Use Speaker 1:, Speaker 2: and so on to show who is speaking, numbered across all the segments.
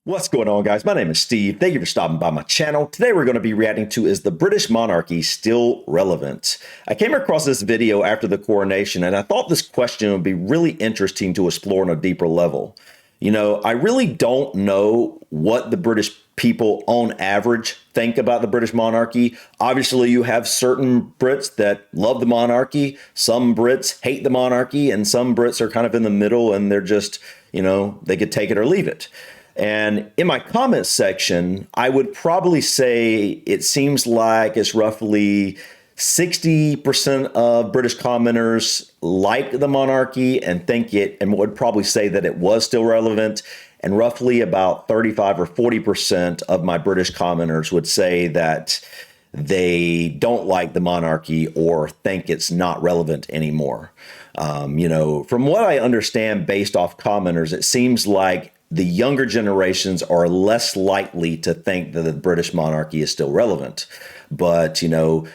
Speaker 1: What's going on, guys? My name is Steve. Thank you for stopping by my channel. Today we're going to be reacting to Is the British Monarchy Still Relevant? I came across this video after the coronation and I thought this question would be really interesting to explore on a deeper level. You know, I really don't know what the British people on average think about the British monarchy. Obviously, you have certain Brits that love the monarchy, some Brits hate the monarchy, and some Brits are kind of in the middle and they're just, you know, they could take it or leave it. And in my comments section, I would probably say it seems like it's roughly 60% of British commenters like the monarchy and think it, and would probably say that it was still relevant. And roughly about 35 or 40% of my British commenters would say that they don't like the monarchy or think it's not relevant anymore. You know, from what I understand based off commenters, it seems like the younger generations are less likely to think that the British monarchy is still relevant. But, you know,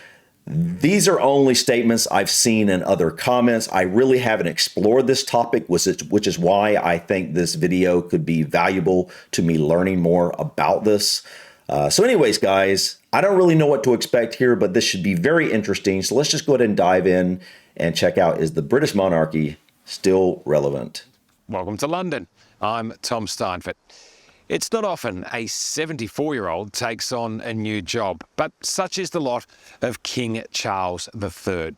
Speaker 1: these are only statements I've seen in other comments. I really haven't explored this topic, which is why I think this video could be valuable to me learning more about this. So anyways, guys, I don't really know what to expect here, but this should be very interesting. So let's just go ahead and dive in and check out, is the British monarchy still relevant?
Speaker 2: Welcome to London. I'm Tom Steinfort. It's not often a 74-year-old takes on a new job, but such is the lot of King Charles III.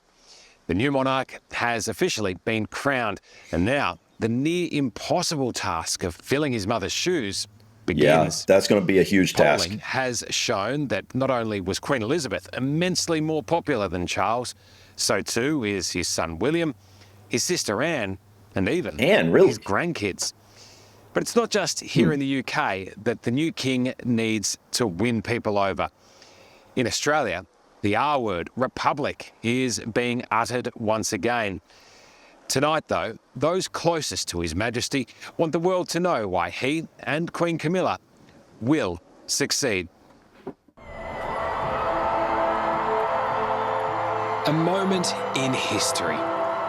Speaker 2: The new monarch has officially been crowned, and now the near impossible task of filling his mother's shoes begins.
Speaker 1: Yeah, that's going to be a huge task.
Speaker 2: Polling has shown that not only was Queen Elizabeth immensely more popular than Charles, so too is his son William, his sister Anne, and even his grandkids. But it's not just here in the UK that the new king needs to win people over. In Australia, the R word, republic, is being uttered once again. Tonight, though, those closest to His Majesty want the world to know why he and Queen Camilla will succeed. A moment in history.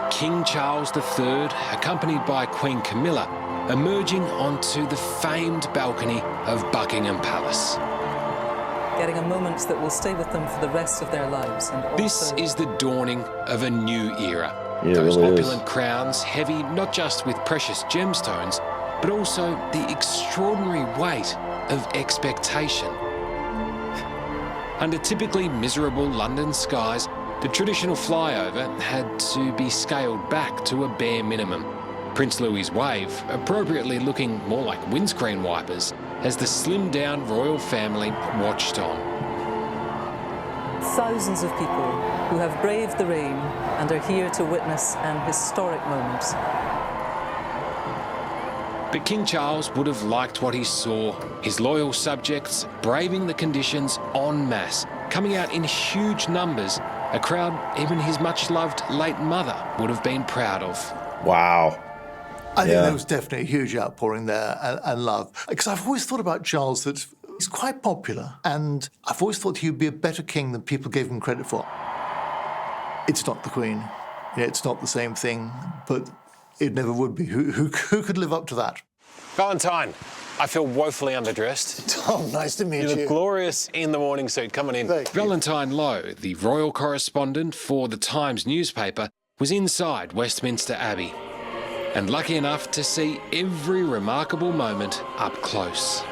Speaker 2: King Charles III, accompanied by Queen Camilla, emerging onto the famed balcony of Buckingham Palace.
Speaker 3: Getting a moment that will stay with them for the rest of their lives. And also...
Speaker 2: This is the dawning of a new era.
Speaker 1: Yeah,
Speaker 2: those
Speaker 1: really
Speaker 2: opulent crowns, heavy not just with precious gemstones, but also the extraordinary weight of expectation. Under typically miserable London skies, the traditional flyover had to be scaled back to a bare minimum. Prince Louis's wave, appropriately looking more like windscreen wipers, as the slimmed-down royal family watched on.
Speaker 3: Thousands of people who have braved the rain and are here to witness an historic moment.
Speaker 2: But King Charles would have liked what he saw, his loyal subjects braving the conditions en masse, coming out in huge numbers, a crowd even his much-loved late mother would have been proud of.
Speaker 1: Wow.
Speaker 4: I think there was definitely a huge outpouring there and love. Because I've always thought about Charles that he's quite popular, and I've always thought he'd be a better king than people gave him credit for. It's not the Queen. You know, it's not the same thing, but it never would be. Who could live up to that?
Speaker 2: Valentine, I feel woefully underdressed.
Speaker 4: Tom, nice to meet you.
Speaker 2: You look glorious in the morning suit. Come on in. Valentine Lowe, the royal correspondent for the Times newspaper, was inside Westminster Abbey, and lucky enough to see every remarkable moment up close.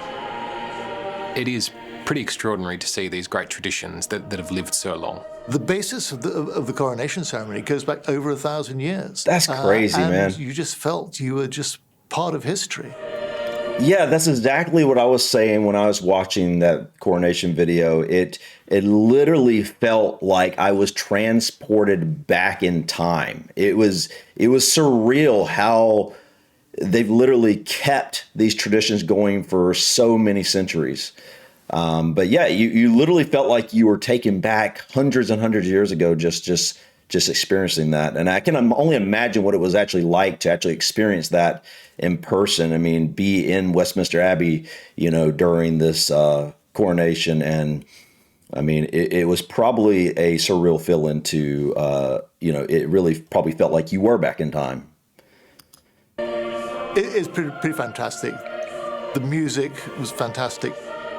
Speaker 2: It is pretty extraordinary to see these great traditions that have lived so long.
Speaker 4: The basis of the coronation ceremony goes back over 1,000 years.
Speaker 1: That's crazy, man.
Speaker 4: You just felt you were just part of history.
Speaker 1: Yeah, that's exactly what I was saying when I was watching that coronation video. It literally felt like I was transported back in time. It was surreal how they've literally kept these traditions going for so many centuries. But yeah, you literally felt like you were taken back hundreds and hundreds of years ago, just experiencing that. And I can only imagine what it was actually like to actually experience that in person. I mean, be in Westminster Abbey, you know, during this coronation. And I mean, it was probably a surreal feeling to, you know, it really probably felt like you were back in time.
Speaker 4: It is pretty fantastic. The music was fantastic.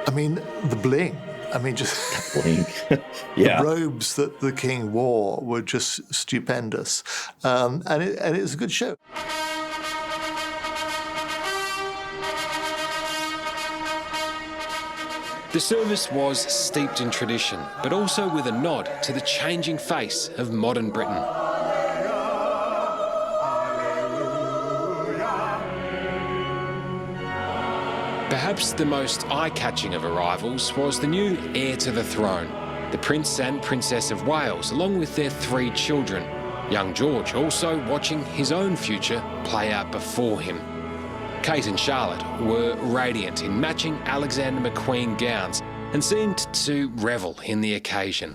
Speaker 4: I mean, the bling. I mean, just
Speaker 1: bling. Yeah.
Speaker 4: The robes that the king wore were just stupendous. And it was a good show.
Speaker 2: The service was steeped in tradition, but also with a nod to the changing face of modern Britain. Perhaps the most eye-catching of arrivals was the new heir to the throne, the Prince and Princess of Wales, along with their 3 children. Young George also watching his own future play out before him. Kate and Charlotte were radiant in matching Alexander McQueen gowns and seemed to revel in the occasion.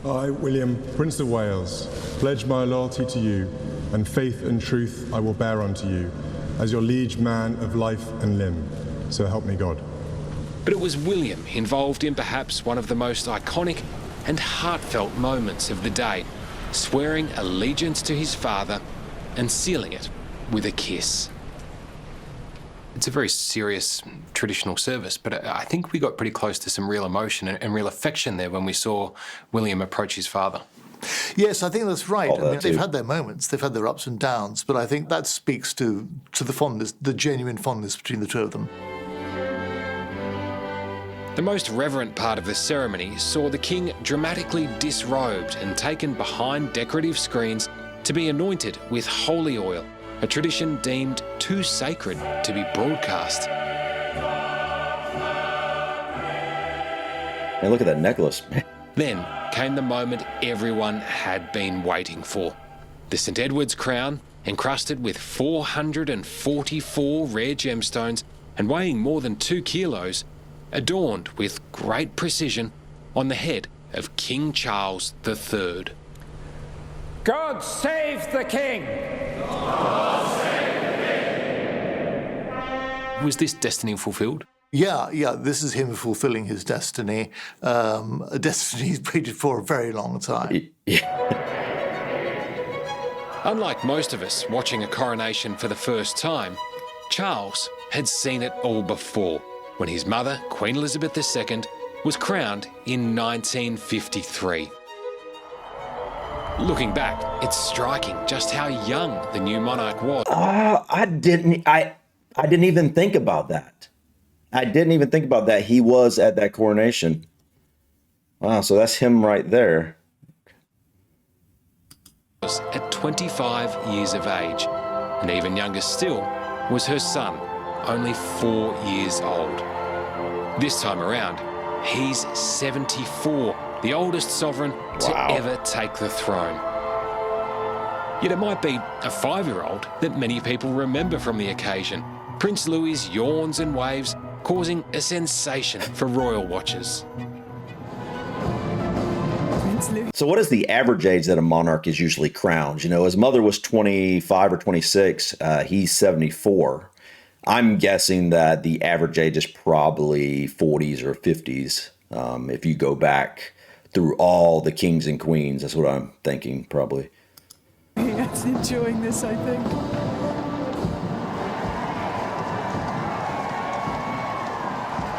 Speaker 5: I, William, Prince of Wales, pledge my loyalty to you, and faith and truth I will bear unto you, as your liege man of life and limb. So help me God.
Speaker 2: But it was William involved in perhaps one of the most iconic and heartfelt moments of the day, swearing allegiance to his father and sealing it with a kiss. It's a very serious traditional service, but I think we got pretty close to some real emotion and real affection there when we saw William approach his father.
Speaker 4: Yes, I think that's right. I mean, they've had their moments, they've had their ups and downs, but I think that speaks to the fondness, the genuine fondness between the two of them.
Speaker 2: The most reverent part of the ceremony saw the king dramatically disrobed and taken behind decorative screens to be anointed with holy oil, a tradition deemed too sacred to be broadcast.
Speaker 1: And look at that necklace.
Speaker 2: Then came the moment everyone had been waiting for. The St. Edward's crown, encrusted with 444 rare gemstones and weighing more than 2 kilos, adorned with great precision on the head of King Charles III.
Speaker 6: God save the King! God save
Speaker 2: the King! Was this destiny fulfilled?
Speaker 4: Yeah, this is him fulfilling his destiny, a destiny he's waited for a very long time.
Speaker 2: Unlike most of us watching a coronation for the first time, Charles had seen it all before, when his mother, Queen Elizabeth II, was crowned in 1953. Looking back, it's striking just how young the new monarch was.
Speaker 1: I didn't even think about that. I didn't even think about that. He was at that coronation. Wow, so that's him right there.
Speaker 2: At 25 years of age, and even younger still was her son, only 4 years old. This time around, he's 74, the oldest sovereign to ever take the throne. Yet it might be a 5-year-old that many people remember from the occasion. Prince Louis yawns and waves, causing a sensation for royal watchers.
Speaker 1: So what is the average age that a monarch is usually crowned? You know, his mother was 25 or 26. He's 74. I'm guessing that the average age is probably 40s or 50s. If you go back through all the kings and queens, that's what I'm thinking, probably.
Speaker 7: He's enjoying this, I think.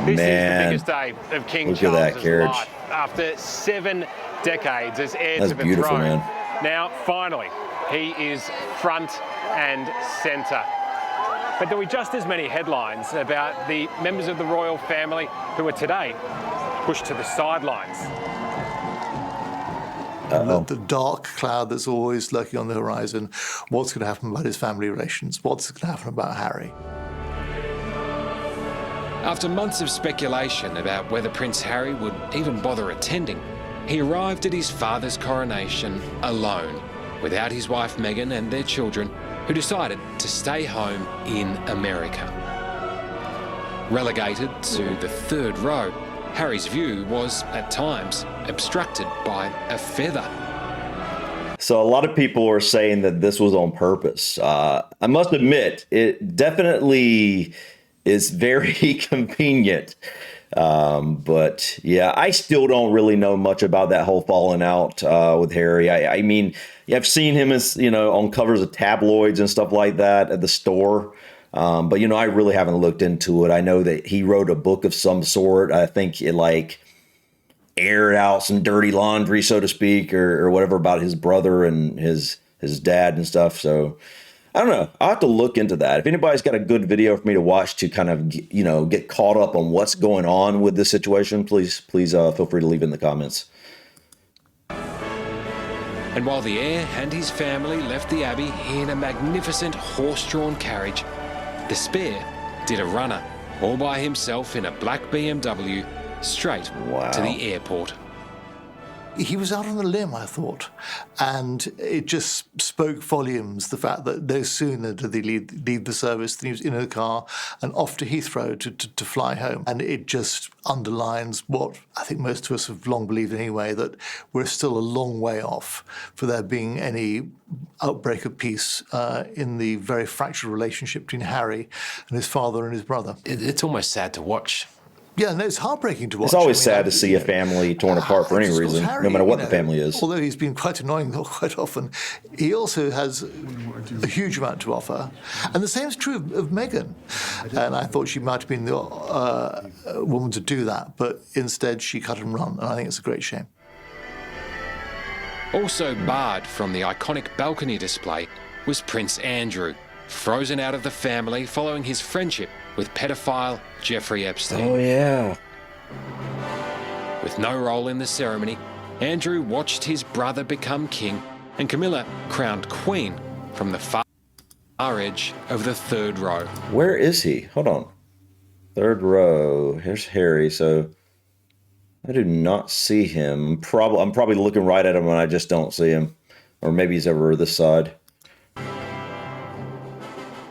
Speaker 8: This is the biggest day of King Charles's life. After 7 decades as heir to the throne. Man. Now, finally, he is front and centre. But there were just as many headlines about the members of the royal family who are today pushed to the sidelines.
Speaker 4: The dark cloud that's always lurking on the horizon. What's going to happen about his family relations? What's going to happen about Harry?
Speaker 2: After months of speculation about whether Prince Harry would even bother attending, he arrived at his father's coronation alone, without his wife Meghan and their children, who decided to stay home in America. Relegated to the 3rd row, Harry's view was, at times, obstructed by a feather.
Speaker 1: So a lot of people are saying that this was on purpose. I must admit, it definitely is very convenient. But yeah, I still don't really know much about that whole falling out with Harry. I mean, I've seen him as, you know, on covers of tabloids and stuff like that at the store. But, you know, I really haven't looked into it. I know that he wrote a book of some sort. I think it like aired out some dirty laundry, so to speak, or whatever about his brother and his dad and stuff. So I don't know. I'll have to look into that. If anybody's got a good video for me to watch to kind of, you know, get caught up on what's going on with this situation, please feel free to leave it in the comments.
Speaker 2: And while the heir and his family left the Abbey in a magnificent horse-drawn carriage, the spare did a runner all by himself in a black BMW straight to the airport.
Speaker 4: He was out on a limb, I thought, and it just spoke volumes, the fact that no sooner did he leave the service than he was in a car and off to Heathrow to fly home. And it just underlines what I think most of us have long believed anyway, that we're still a long way off for there being any outbreak of peace in the very fractured relationship between Harry and his father and his brother.
Speaker 2: It's almost sad to watch.
Speaker 4: Yeah, no, it's heartbreaking to watch.
Speaker 1: It's always sad to see a family torn apart for any reason,
Speaker 4: Harry,
Speaker 1: no matter what the family is.
Speaker 4: Although he's been quite annoying quite often, he also has a huge amount to offer. And the same is true of Meghan. And I thought she might have been the woman to do that, but instead she cut and run, and I think it's a great shame.
Speaker 2: Also barred from the iconic balcony display was Prince Andrew, frozen out of the family following his friendship with pedophile Jeffrey Epstein.
Speaker 1: Oh, yeah.
Speaker 2: With no role in the ceremony, Andrew watched his brother become king and Camilla crowned queen from the far edge of the third row.
Speaker 1: Where is he? Hold on. Third row. Here's Harry. So I do not see him. I'm probably looking right at him and I just don't see him. Or maybe he's over this side.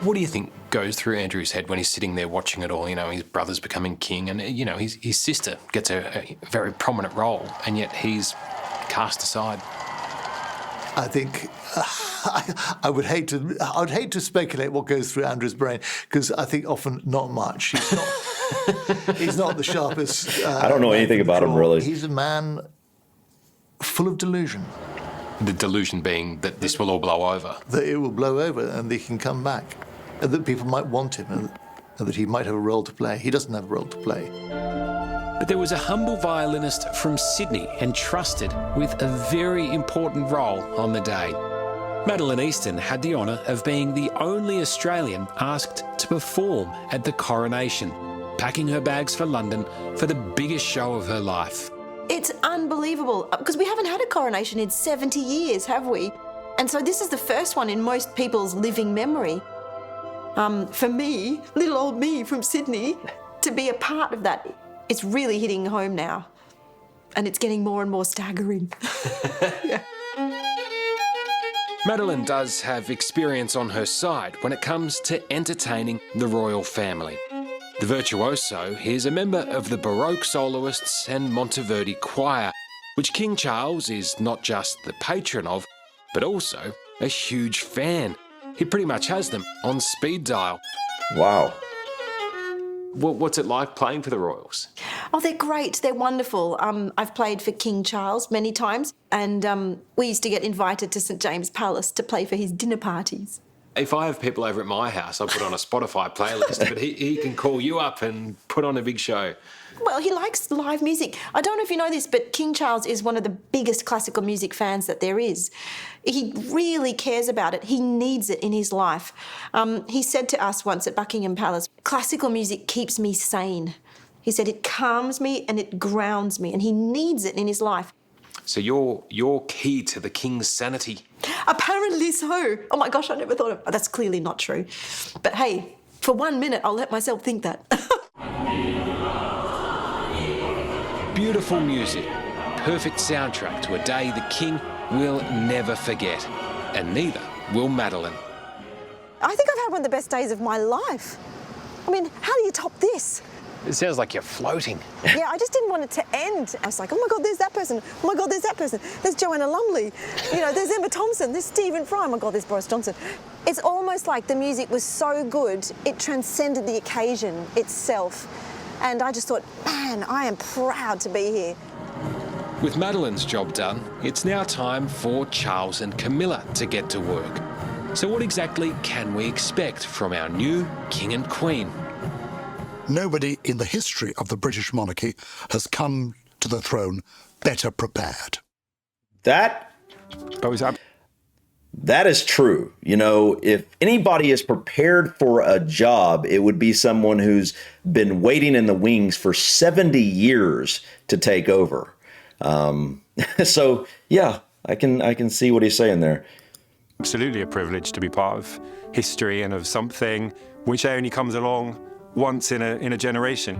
Speaker 2: What do you think goes through Andrew's head when he's sitting there watching it all? You know, his brother's becoming king and, you know, his sister gets a very prominent role and yet he's cast aside.
Speaker 4: I think I would hate to speculate what goes through Andrew's brain, because I think often not much. He's not the sharpest.
Speaker 1: I don't know anything about him, really.
Speaker 4: He's a man full of delusion.
Speaker 2: The delusion being that this will all blow over.
Speaker 4: That it will blow over and he can come back. And that people might want him and that he might have a role to play. He doesn't have a role to play.
Speaker 2: But there was a humble violinist from Sydney entrusted with a very important role on the day. Madeline Easton had the honour of being the only Australian asked to perform at the coronation, packing her bags for London for the biggest show of her life.
Speaker 9: It's unbelievable, because we haven't had a coronation in 70 years, have we? And so this is the first one in most people's living memory. For me, little old me from Sydney, to be a part of that, it's really hitting home now. And it's getting more and more staggering. Yeah.
Speaker 2: Madeline does have experience on her side when it comes to entertaining the royal family. The virtuoso is a member of the Baroque soloists and Monteverdi choir, which King Charles is not just the patron of, but also a huge fan. He pretty much has them on speed dial.
Speaker 1: Wow.
Speaker 2: What's it like playing for the royals?
Speaker 9: Oh, they're great. They're wonderful. I've played for King Charles many times, and we used to get invited to St James Palace to play for his dinner parties.
Speaker 2: If I have people over at my house, I'll put on a Spotify playlist, but he can call you up and put on a big show.
Speaker 9: Well, he likes live music. I don't know if you know this, but King Charles is one of the biggest classical music fans that there is. He really cares about it. He needs it in his life. He said to us once at Buckingham Palace, classical music keeps me sane. He said it calms me and it grounds me, and he needs it in his life.
Speaker 2: So you're key to the king's sanity?
Speaker 9: Apparently so. Oh my gosh, I never thought of... That's clearly not true. But hey, for 1 minute, I'll let myself think that.
Speaker 2: Beautiful music, perfect soundtrack to a day the king will never forget, and neither will Madeline.
Speaker 9: I think I've had one of the best days of my life. I mean, how do you top this?
Speaker 8: It sounds like you're floating.
Speaker 9: Yeah, I just didn't want it to end. I was like, oh my God, there's that person. Oh my God, there's that person. There's Joanna Lumley. You know, there's Emma Thompson. There's Stephen Fry. Oh my God, there's Boris Johnson. It's almost like the music was so good, it transcended the occasion itself. And I just thought, man, I am proud to be here.
Speaker 2: With Madeline's job done, it's now time for Charles and Camilla to get to work. So what exactly can we expect from our new King and Queen?
Speaker 10: Nobody in the history of the British monarchy has come to the throne better prepared.
Speaker 1: That is true. You know, if anybody is prepared for a job, it would be someone who's been waiting in the wings for 70 years to take over. So, yeah, I can see what he's saying there.
Speaker 11: Absolutely a privilege to be part of history and of something which only comes along once in a generation.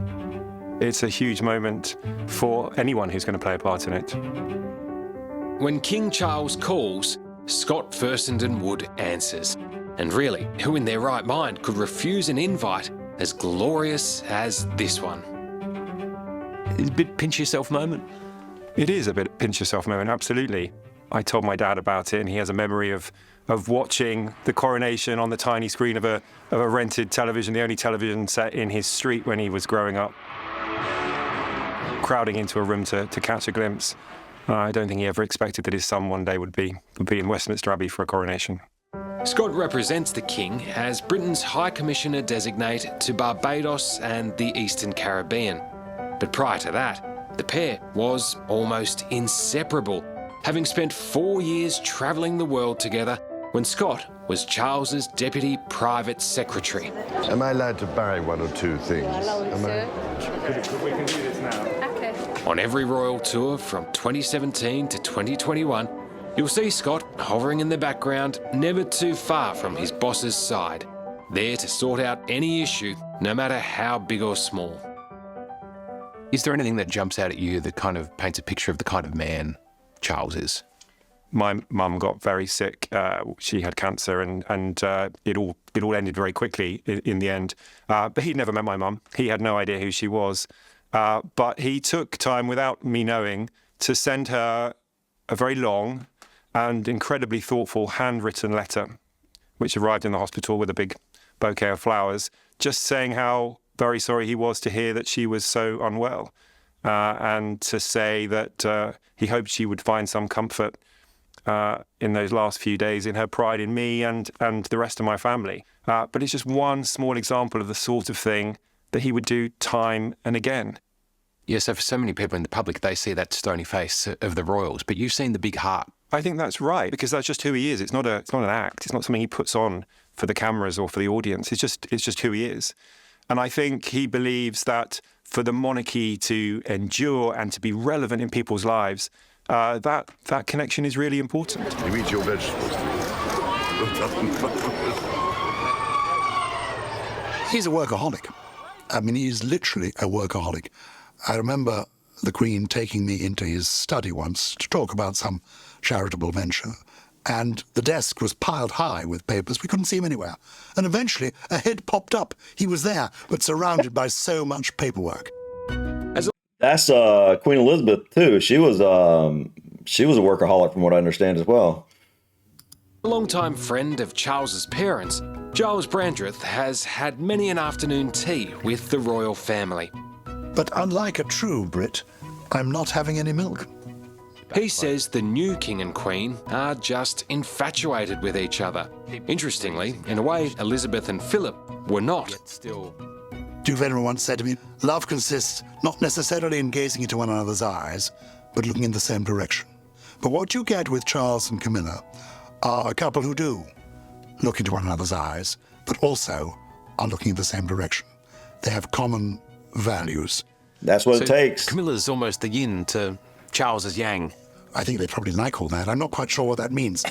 Speaker 11: It's a huge moment for anyone who's going to play a part in it.
Speaker 2: When King Charles calls, Scott Furstened Wood answers. And really, who in their right mind could refuse an invite as glorious as this one?
Speaker 11: It's a bit pinch yourself moment. It is a bit pinch yourself moment, absolutely. I told my dad about it, and he has a memory of watching the coronation on the tiny screen of a rented television, the only television set in his street when he was growing up. Crowding into a room to catch a glimpse. I don't think he ever expected that his son one day would be in Westminster Abbey for a coronation.
Speaker 2: Scott represents the King as Britain's High Commissioner Designate to Barbados and the Eastern Caribbean. But prior to that, the pair was almost inseparable, having spent 4 years travelling the world together when Scott was Charles's Deputy Private Secretary.
Speaker 12: Am I allowed to borrow one or two things?
Speaker 11: We can do this now.
Speaker 13: Okay.
Speaker 2: On every royal tour from 2017 to 2021, you'll see Scott hovering in the background, never too far from his boss's side, there to sort out any issue, no matter how big or small.
Speaker 14: Is there anything that jumps out at you that kind of paints a picture of the kind of man Charles is?
Speaker 11: My mum got very sick. She had cancer, and it all ended very quickly in the end. But he'd never met my mum. He had no idea who she was. But he took time, without me knowing, to send her a very long and incredibly thoughtful handwritten letter, which arrived in the hospital with a big bouquet of flowers, just saying how very sorry he was to hear that she was so unwell, and to say that he hoped she would find some comfort in those last few days in her pride in me and the rest of my family. But it's just one small example of the sort of thing that he would do time and again.
Speaker 14: Yeah, so for so many people in the public, they see that stony face of the royals, but you've seen the big heart.
Speaker 11: I think that's right, because that's just who he is. It's not an act. It's not something he puts on for the cameras or for the audience. It's just who he is. And I think he believes that for the monarchy to endure and to be relevant in people's lives, that connection is really important.
Speaker 12: You eat your vegetables.
Speaker 10: He's a workaholic. I mean, he's literally a workaholic. I remember the Queen taking me into his study once to talk about some charitable venture, and the desk was piled high with papers. We couldn't see him anywhere. And eventually, a head popped up. He was there, but surrounded by so much paperwork.
Speaker 1: That's Queen Elizabeth too. She was a workaholic, from what I understand as well.
Speaker 2: A longtime friend of Charles's parents, Giles Brandreth has had many an afternoon tea with the royal family.
Speaker 10: But unlike a true Brit, I'm not having any milk.
Speaker 2: He says the new King and Queen are just infatuated with each other. Interestingly, in a way, Elizabeth and Philip were not.
Speaker 10: Duke Venerable once said to me, love consists not necessarily in gazing into one another's eyes, but looking in the same direction. But what you get with Charles and Camilla are a couple who do look into one another's eyes, but also are looking in the same direction. They have common values.
Speaker 1: That's what it takes.
Speaker 14: Camilla's almost the yin to Charles's yang.
Speaker 10: I think they probably like all that. I'm not quite sure what that means.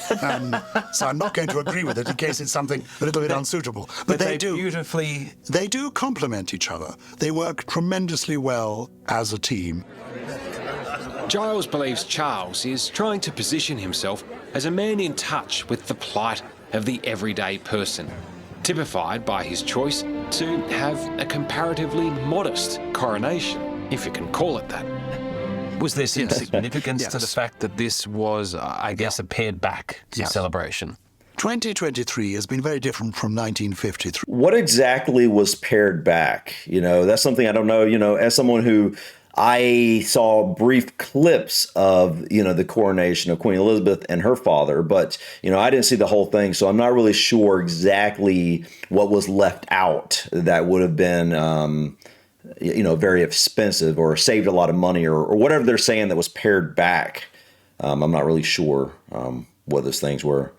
Speaker 10: So I'm not going to agree with it in case it's something a little bit unsuitable. But they do beautifully. They do complement each other. They work tremendously well as a team.
Speaker 2: Giles believes Charles is trying to position himself as a man in touch with the plight of the everyday person, typified by his choice to have a comparatively modest coronation, if you can call it that.
Speaker 14: Was there some significance to the fact that this was, I guess, a pared back celebration?
Speaker 10: 2023 has been very different from 1953.
Speaker 1: What exactly was pared back? You know, that's something I don't know. You know, as someone who I saw brief clips of, the coronation of Queen Elizabeth and her father, but, I didn't see the whole thing. So I'm not really sure exactly what was left out that would have been, very expensive or saved a lot of money or whatever they're saying that was pared back. I'm not really sure what those things were.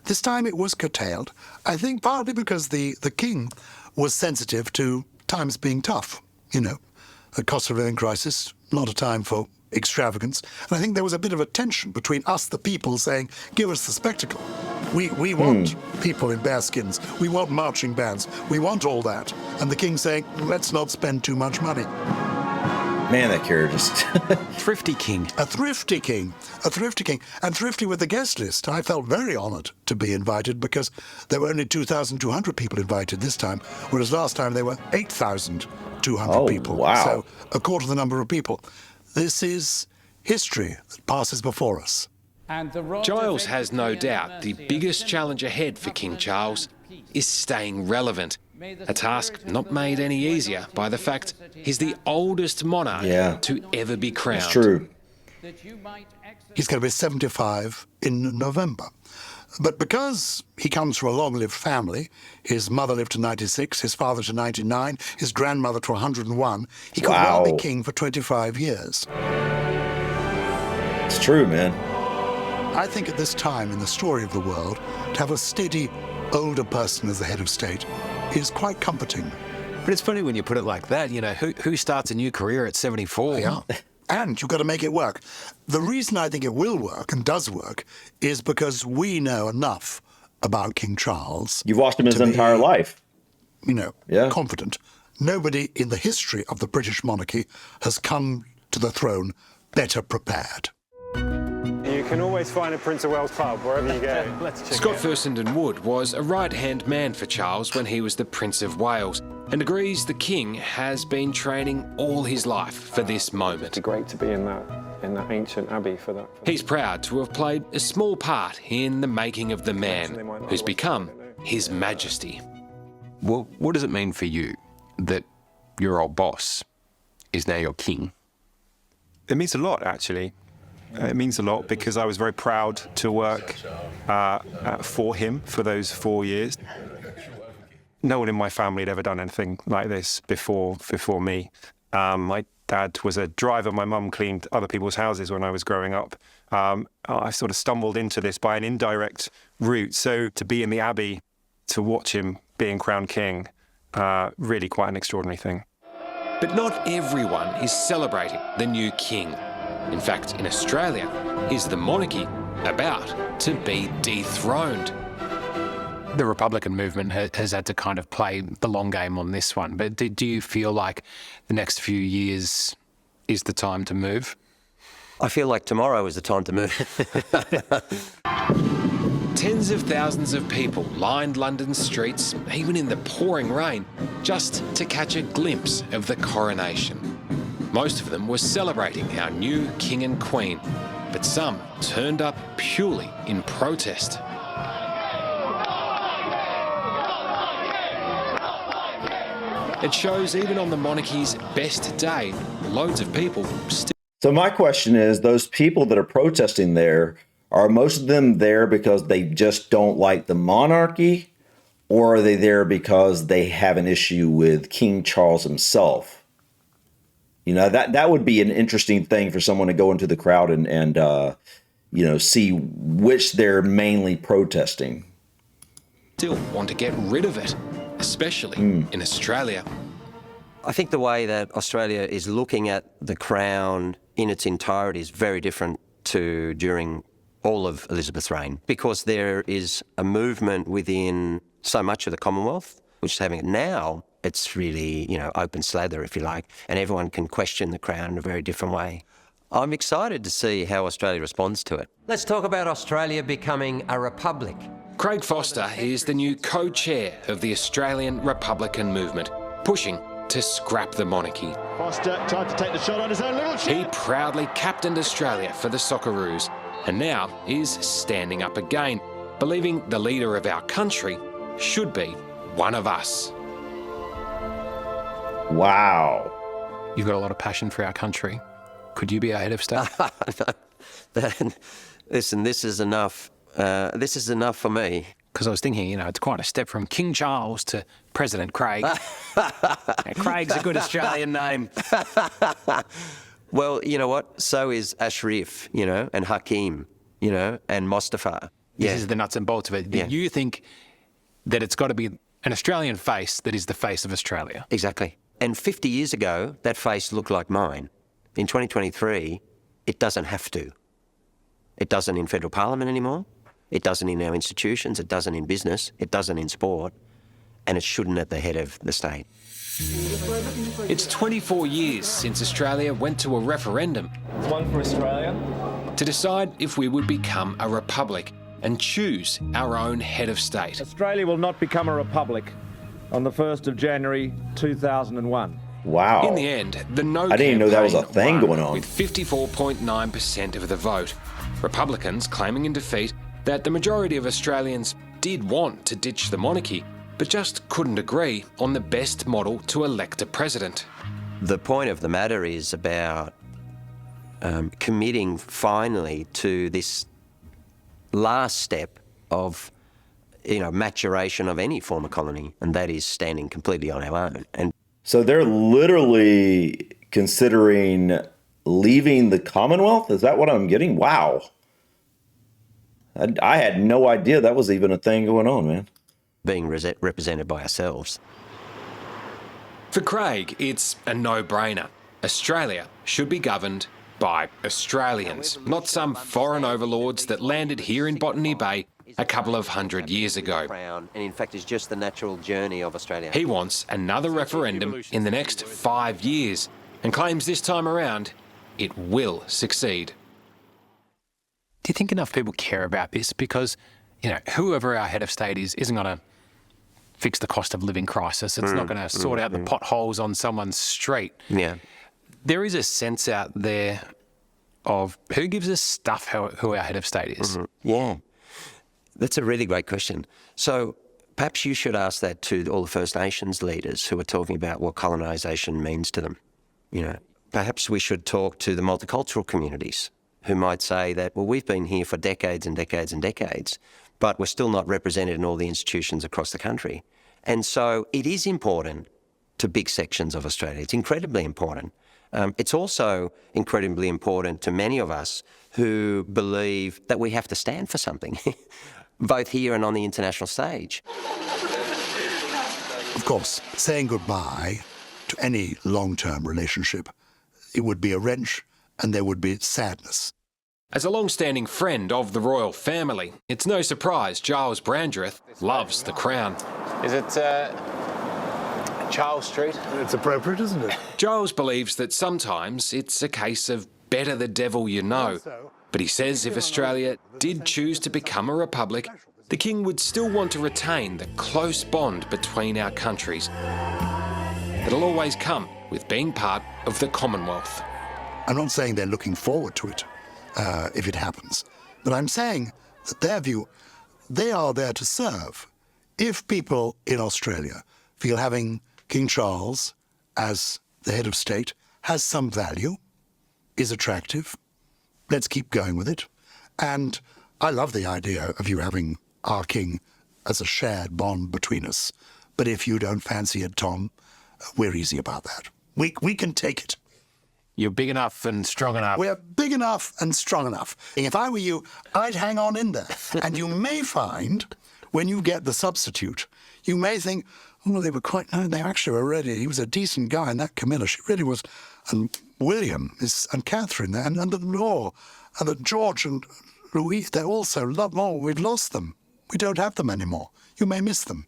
Speaker 10: This time it was curtailed, I think partly because the king was sensitive to times being tough, a cost of living crisis, not a time for extravagance. And I think there was a bit of a tension between us, the people, saying, give us the spectacle. We want people in bearskins. We want marching bands. We want all that. And the king saying, let's not spend too much money.
Speaker 1: Man, that carriage is...
Speaker 14: Thrifty king.
Speaker 10: A thrifty king. A thrifty king. And thrifty with the guest list. I felt very honoured to be invited because there were only 2,200 people invited this time, whereas last time there were 8,200 people.
Speaker 1: Wow.
Speaker 10: So a quarter of the number of people. This is history that passes before us.
Speaker 2: Giles has no doubt the biggest challenge ahead for King Charles is staying relevant. A task not made any easier by the fact he's the oldest monarch to ever be crowned.
Speaker 1: It's true.
Speaker 10: He's going to be 75 in November. But because he comes from a long-lived family, his mother lived to 96, his father to 99, his grandmother to 101, he could well be king for 25 years.
Speaker 1: It's true, man.
Speaker 10: I think at this time in the story of the world, to have a steady, older person as the head of state is quite comforting.
Speaker 14: But it's funny when you put it like that, who starts a new career at 74?
Speaker 10: Yeah. And you've got to make it work. The reason I think it will work and does work is because we know enough about King Charles.
Speaker 1: You've watched him his entire life.
Speaker 10: Confident. Nobody in the history of the British monarchy has come to the throne better prepared.
Speaker 11: You can always find a Prince of Wales pub wherever you go.
Speaker 2: Scott Fessenden Wood was a right-hand man for Charles when he was the Prince of Wales and agrees the King has been training all his life for this moment.
Speaker 11: It's great to be in that ancient abbey for that.
Speaker 2: He's proud to have played a small part in the making of the man who's become His Majesty.
Speaker 14: Well, what does it mean for you that your old boss is now your king?
Speaker 11: It means a lot, actually. It means a lot because I was very proud to work for him for those 4 years. No one in my family had ever done anything like this before me. My dad was a driver. My mum cleaned other people's houses when I was growing up. I sort of stumbled into this by an indirect route. So to be in the Abbey, to watch him being crowned king, really quite an extraordinary thing.
Speaker 2: But not everyone is celebrating the new king. In fact, in Australia, is the monarchy about to be dethroned?
Speaker 13: The Republican movement has had to kind of play the long game on this one. But do you feel like the next few years is the time to move?
Speaker 15: I feel like tomorrow is the time to move.
Speaker 2: Tens of thousands of people lined London's streets, even in the pouring rain, just to catch a glimpse of the coronation. Most of them were celebrating our new king and queen, but some turned up purely in protest. It shows even on the monarchy's best day, loads of people still...
Speaker 1: So my question is, those people that are protesting there, are most of them there because they just don't like the monarchy? Or are they there because they have an issue with King Charles himself? That would be an interesting thing for someone to go into the crowd and see which they're mainly protesting.
Speaker 2: Still want to get rid of it, especially in Australia.
Speaker 15: I think the way that Australia is looking at the crown in its entirety is very different to during all of Elizabeth's reign, because there is a movement within so much of the Commonwealth, which is having it now. It's really, open slather, if you like, and everyone can question the crown in a very different way. I'm excited to see how Australia responds to it.
Speaker 16: Let's talk about Australia becoming a republic.
Speaker 2: Craig Foster is the new co-chair of the Australian Republican movement, pushing to scrap the monarchy.
Speaker 17: Foster tried to take the shot on his own little ship.
Speaker 2: He proudly captained Australia for the Socceroos, and now is standing up again, believing the leader of our country should be one of us.
Speaker 1: Wow.
Speaker 13: You've got a lot of passion for our country. Could you be our head of state?
Speaker 15: Listen, this is enough. This is enough for me.
Speaker 13: Because I was thinking, you know, it's quite a step from King Charles to President Craig. Craig's a good Australian name.
Speaker 15: Well, you know what? So is Ashraf, you know, and Hakim, you know, and Mustafa.
Speaker 13: This is the nuts and bolts of it.
Speaker 15: Yeah.
Speaker 13: You think that it's got to be an Australian face that is the face of Australia.
Speaker 15: Exactly. And 50 years ago, that face looked like mine. In 2023, it doesn't have to. It doesn't in federal parliament anymore. It doesn't in our institutions. It doesn't in business. It doesn't in sport. And it shouldn't at the head of the state.
Speaker 2: It's 24 years since Australia went to a referendum.
Speaker 18: One for Australia.
Speaker 2: To decide if we would become a republic and choose our own head of state.
Speaker 18: Australia will not become a republic on the 1st of January 2001.
Speaker 1: Wow.
Speaker 2: In the end, the No
Speaker 1: I didn't even know that was a
Speaker 2: campaign
Speaker 1: thing
Speaker 2: won
Speaker 1: going on.
Speaker 2: with 54.9% of the vote. Republicans claiming in defeat that the majority of Australians did want to ditch the monarchy, but just couldn't agree on the best model to elect a president.
Speaker 15: The point of the matter is about committing finally to this last step of, you know, maturation of any former colony, and that is standing completely on our own. And
Speaker 1: so they're literally considering leaving the Commonwealth? Is that what I'm getting? Wow. I had no idea that was even a thing going on, man.
Speaker 15: Being represented by ourselves.
Speaker 2: For Craig, it's a no-brainer. Australia should be governed by Australians, not some foreign overlords that landed here in Botany Bay a couple of hundred years ago.
Speaker 15: And in fact, it's just the natural journey of Australia.
Speaker 2: He wants another referendum in the next 5 years and claims this time around it will succeed.
Speaker 13: Do you think enough people care about this? Because, you know, whoever our head of state is isn't going to fix the cost of living crisis. It's not going to sort out the potholes on someone's street.
Speaker 15: Yeah.
Speaker 13: There is a sense out there of who gives us stuff who our head of state is.
Speaker 15: Yeah. That's a really great question. So perhaps you should ask that to all the First Nations leaders who are talking about what colonisation means to them. You know, perhaps we should talk to the multicultural communities who might say that, well, we've been here for decades and decades and decades, but we're still not represented in all the institutions across the country. And so it is important to big sections of Australia. It's incredibly important. It's also incredibly important to many of us who believe that we have to stand for something, both here and on the international stage.
Speaker 10: Of course, saying goodbye to any long-term relationship, it would be a wrench and there would be sadness.
Speaker 2: As a long-standing friend of the royal family, it's no surprise Giles Brandreth loves the Crown.
Speaker 8: Is it Charles Street?
Speaker 12: It's appropriate, isn't it?
Speaker 2: Giles believes that sometimes it's a case of better the devil you know. But he says if Australia did choose to become a republic, the King would still want to retain the close bond between our countries that'll always come with being part of the Commonwealth.
Speaker 10: I'm not saying they're looking forward to it if it happens, but I'm saying that their view, they are there to serve. If people in Australia feel having King Charles as the head of state has some value, is attractive, let's keep going with it. And I love the idea of you having our king as a shared bond between us. But if you don't fancy it, Tom, we're easy about that. We can take it.
Speaker 13: You're big enough and strong enough.
Speaker 10: We're big enough and strong enough. If I were you, I'd hang on in there. And you may find, when you get the substitute, you may think, oh, they were quite, no, they actually were ready. He was a decent guy, and that Camilla, she really was. And William and Catherine, and the law, and the George and Louis, they're also loved more. We've lost them. We don't have them anymore. You may miss them.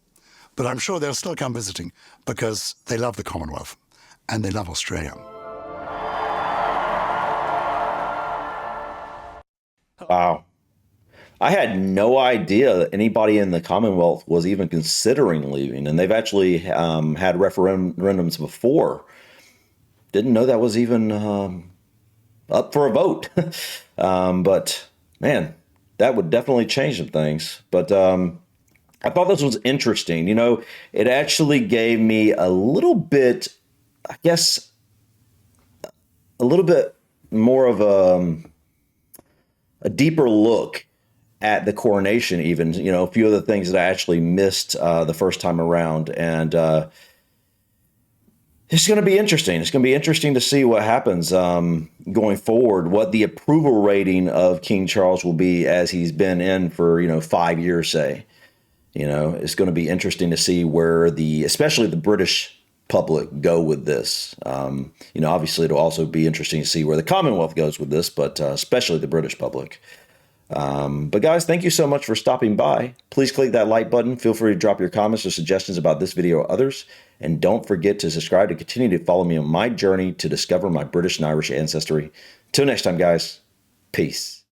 Speaker 10: But I'm sure they'll still come visiting because they love the Commonwealth and they love Australia.
Speaker 1: Wow. I had no idea that anybody in the Commonwealth was even considering leaving. And they've actually had referendums before. Didn't know that was even up for a vote. But, man, that would definitely change some things. But I thought this was interesting. You know, it actually gave me a little bit, I guess, a little bit more of a deeper look at the coronation, even, you know, a few of the things that I actually missed the first time around. And it's going to be interesting. It's going to be interesting to see what happens going forward, what the approval rating of King Charles will be as he's been in for, you know, 5 years, say. You know, it's going to be interesting to see where especially the British public go with this. You know, obviously it'll also be interesting to see where the Commonwealth goes with this, but especially the British public. But guys, thank you so much for stopping by. Please click that like button. Feel free to drop your comments or suggestions about this video or others. And don't forget to subscribe to continue to follow me on my journey to discover my British and Irish ancestry. Till next time, guys. Peace.